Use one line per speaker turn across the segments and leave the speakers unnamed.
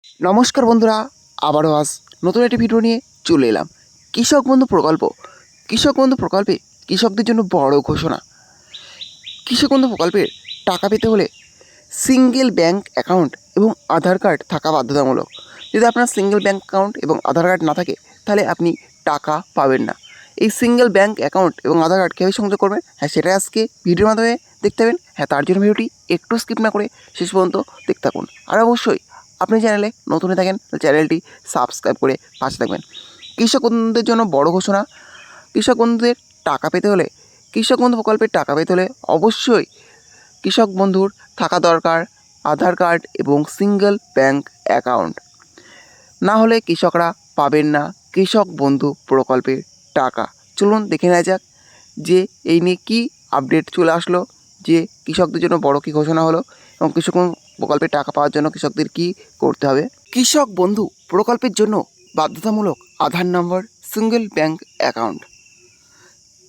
নমস্কার বন্ধুরা, আবারও আজ নতুন একটি ভিডিও নিয়ে চলে এলাম। কৃষক বন্ধু প্রকল্প। কৃষক বন্ধু প্রকল্পে কৃষকদের জন্য বড় ঘোষণা। কৃষক বন্ধু প্রকল্পের টাকা পেতে হলে সিঙ্গেল ব্যাংক অ্যাকাউন্ট এবং আধার কার্ড থাকা বাধ্যতামূলক। যদি আপনার সিঙ্গেল ব্যাংক অ্যাকাউন্ট এবং আধার কার্ড না থাকে তাহলে আপনি টাকা পাবেন না। এই সিঙ্গেল ব্যাংক অ্যাকাউন্ট এবং আধার কার্ড কীভাবে সংযোগ করবেন, সেটাই আজকে ভিডিওর মাধ্যমে দেখতে পাবেন। তার জন্য ভিডিওটি একটু স্কিপ না করে শেষ পর্যন্ত দেখতে থাকুন। আর অবশ্যই আপনি চ্যানেলে নতুন হয়ে থাকেন চ্যানেলটি সাবস্ক্রাইব করে পাশে থাকবেন। কৃষক বন্ধুদের জন্য বড় ঘোষণা। কৃষক বন্ধুদের টাকা পেতে হলে, কৃষক বন্ধু প্রকল্পের টাকা পেতে হলে অবশ্যই কৃষক বন্ধুর থাকা দরকার আধার কার্ড এবং সিঙ্গেল ব্যাংক অ্যাকাউন্ট। না হলে কৃষকরা পাবেন না কৃষক বন্ধু প্রকল্পের টাকা। চলুন দেখে নেওয়া যাক যে এই নিয়ে কী আপডেট চলে আসলো, যে কৃষকদের জন্য বড় কী ঘোষণা হলো এবং কৃষক প্রকল্পের টাকা পাওয়ার জন্য কৃষকদের কী করতে হবে। কৃষক বন্ধু প্রকল্পের জন্য বাধ্যতামূলক আধার নম্বর, সিঙ্গেল ব্যাংক অ্যাকাউন্ট।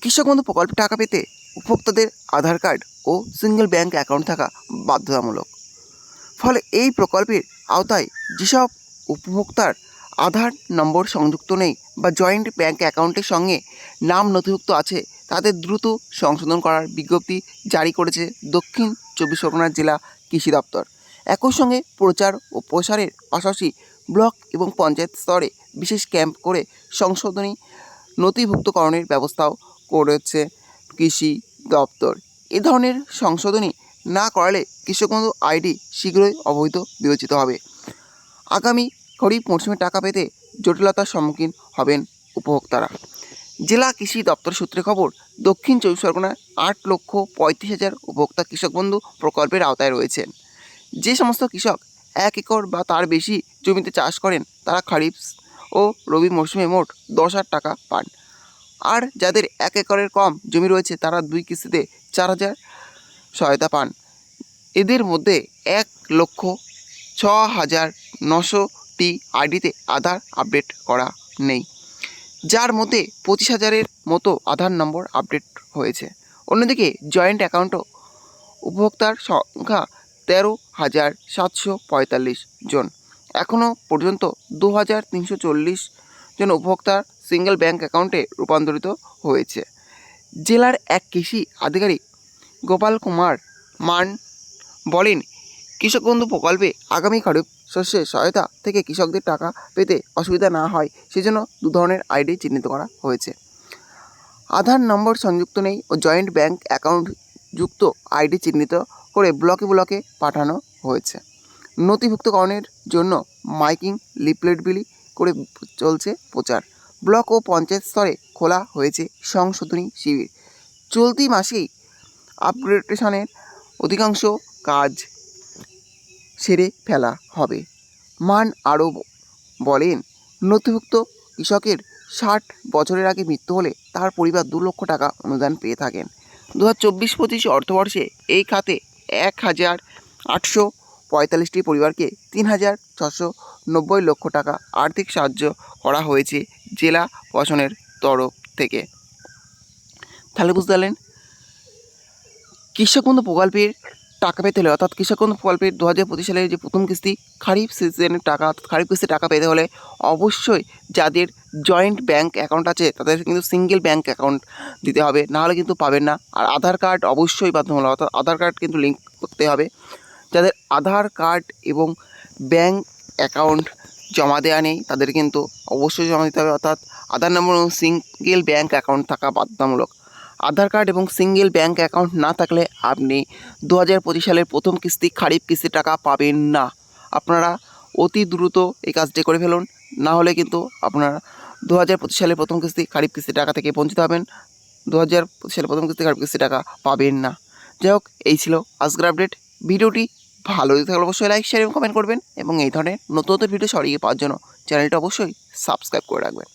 কৃষক বন্ধু প্রকল্পের টাকা পেতে উপভোক্তাদের আধার কার্ড ও সিঙ্গেল ব্যাংক অ্যাকাউন্ট থাকা বাধ্যতামূলক। ফলে এই প্রকল্পের আওতায় যেসব উপভোক্তার আধার নম্বর সংযুক্ত নেই বা জয়েন্ট ব্যাংক অ্যাকাউন্টের সঙ্গে নাম নথিভুক্ত আছে, তাদের দ্রুত সংশোধন করার বিজ্ঞপ্তি জারি করেছে দক্ষিণ চব্বিশ পরগনা জেলা কৃষি দপ্তর। একই সঙ্গে প্রচার ও প্রসারের পাশাপাশি ব্লক এবং পঞ্চায়েত স্তরে বিশেষ ক্যাম্প করে সংশোধনী নথিভুক্তকরণের ব্যবস্থাও করেছে কৃষি দপ্তর। এ ধরনের সংশোধনী না করালে কৃষক বন্ধু আইডি শীঘ্রই অবৈধ বিবেচিত হবে। আগামী খরিফ মৌসুমে টাকা পেতে জটিলতার সম্মুখীন হবেন উপভোক্তারা। জেলা কৃষি দপ্তর সূত্রে খবর, দক্ষিণ চব্বিশ পরগনায় 8,35,000 উপভোক্তা কৃষক বন্ধু প্রকল্পের আওতায় রয়েছেন। যে সমস্ত কৃষক 1 একর বা তার বেশি জমিতে চাষ করেন তারা খরিফ ও রবি মৌসুমে মোট 10,000 টাকা পান। আর যাদের 1 একরের কম জমি রয়েছে তারা 2 কিস্তিতে 4,000 সহায়তা পান। এদের মধ্যে 1,06,900টি আইডিতে আধার আপডেট করা নেই, যার মধ্যে 25,000-এর মতো আধার নম্বর আপডেট হয়েছে। অন্যদিকে জয়েন্ট অ্যাকাউন্টও উপভোক্তার সংখ্যা 13,745 জন। এখনও পর্যন্ত 2,340 জন উপভোক্তার সিঙ্গেল ব্যাংক অ্যাকাউন্টে রূপান্তরিত হয়েছে। জেলার এক কৃষি আধিকারিক গোপাল কুমার মান বলেন, কৃষক বন্ধু প্রকল্পে আগামী খরিফ শস্যের সহায়তা থেকে কৃষকদের টাকা পেতে অসুবিধা না হয় সেজন্য 2 ধরনের আইডি চিহ্নিত করা হয়েছে। আধার নম্বর সংযুক্ত নেই ও জয়েন্ট ব্যাংক অ্যাকাউন্ট যুক্ত আইডি চিহ্নিত করে ব্লকে ব্লকে পাঠানো হয়েছে। নথিভুক্তকরণের জন্য মাইকিং, লিফলেট বিলি করে চলছে প্রচার। ব্লক ও পঞ্চায়েত স্তরে খোলা হয়েছে সংশোধনী শিবির। চলতি মাসেই আপগ্রেডেশনের অধিকাংশ কাজ সেরে ফেলা হবে। মান আরও বলেন, নথিভুক্ত কৃষকের 60 বছরের আগে মৃত্যু হলে তার পরিবার 2 লক্ষ টাকা অনুদান পেয়ে থাকেন। 2024-25 অর্থবর্ষে এই খাতে 1,845টি পরিবারকে 3,690 লক্ষ টাকা আর্থিক সাহায্য করা হয়েছে জেলা প্রশাসনের তরফ থেকে। তাহলে বুঝতে পারলেন, কৃষক বন্ধু প্রকল্পের টাকা পেতে হলে, অর্থাৎ কৃষক বন্ধু প্রকল্পের 2025 সালের যে প্রথম কিস্তি খারিফ সিজনের টাকা, খারিফ কিস্তির টাকা পেতে হলে অবশ্যই যাদের জয়েন্ট ব্যাংক অ্যাকাউন্ট আছে তাদের কিন্তু সিঙ্গেল ব্যাংক অ্যাকাউন্ট দিতে হবে, নাহলে কিন্তু পাবেন না। আর আধার কার্ড অবশ্যই বাধ্যতামূলক, অর্থাৎ আধার কার্ড কিন্তু লিঙ্ক করতে হবে। যাদের আধার কার্ড এবং ব্যাংক অ্যাকাউন্ট জমা দেওয়া নেই তাদের কিন্তু অবশ্যই জমা দিতে হবে, অর্থাৎ আধার নম্বর এবং সিঙ্গেল ব্যাংক অ্যাকাউন্ট থাকা বাধ্যতামূলক। আধার কার্ড এবং সিঙ্গেল ব্যাংক অ্যাকাউন্ট না থাকলে আপনি 2025 সালের প্রথম কিস্তি খারিফ কিস্তির টাকা পাবেন না। আপনারা অতি দ্রুত এই কাজটি করে ফেলুন, না হলে কিন্তু আপনারা 2025 সালের প্রথম কিস্তি খারিফ কিস্তির টাকা থেকে বঞ্চিত হবেন। 2025 সালের প্রথম কিস্তি খারিফ কিস্তির টাকা পাবেন না। যাই হোক, এই ছিল আজকের আপডেট। ভিডিওটি ভালো লেগে থাকলে অবশ্যই লাইক, শেয়ার এবং কমেন্ট করবেন এবং এই ধরনের নতুন নতুন ভিডিও সরিয়ে পাওয়ার জন্য চ্যানেলটা অবশ্যই সাবস্ক্রাইব করে রাখবেন।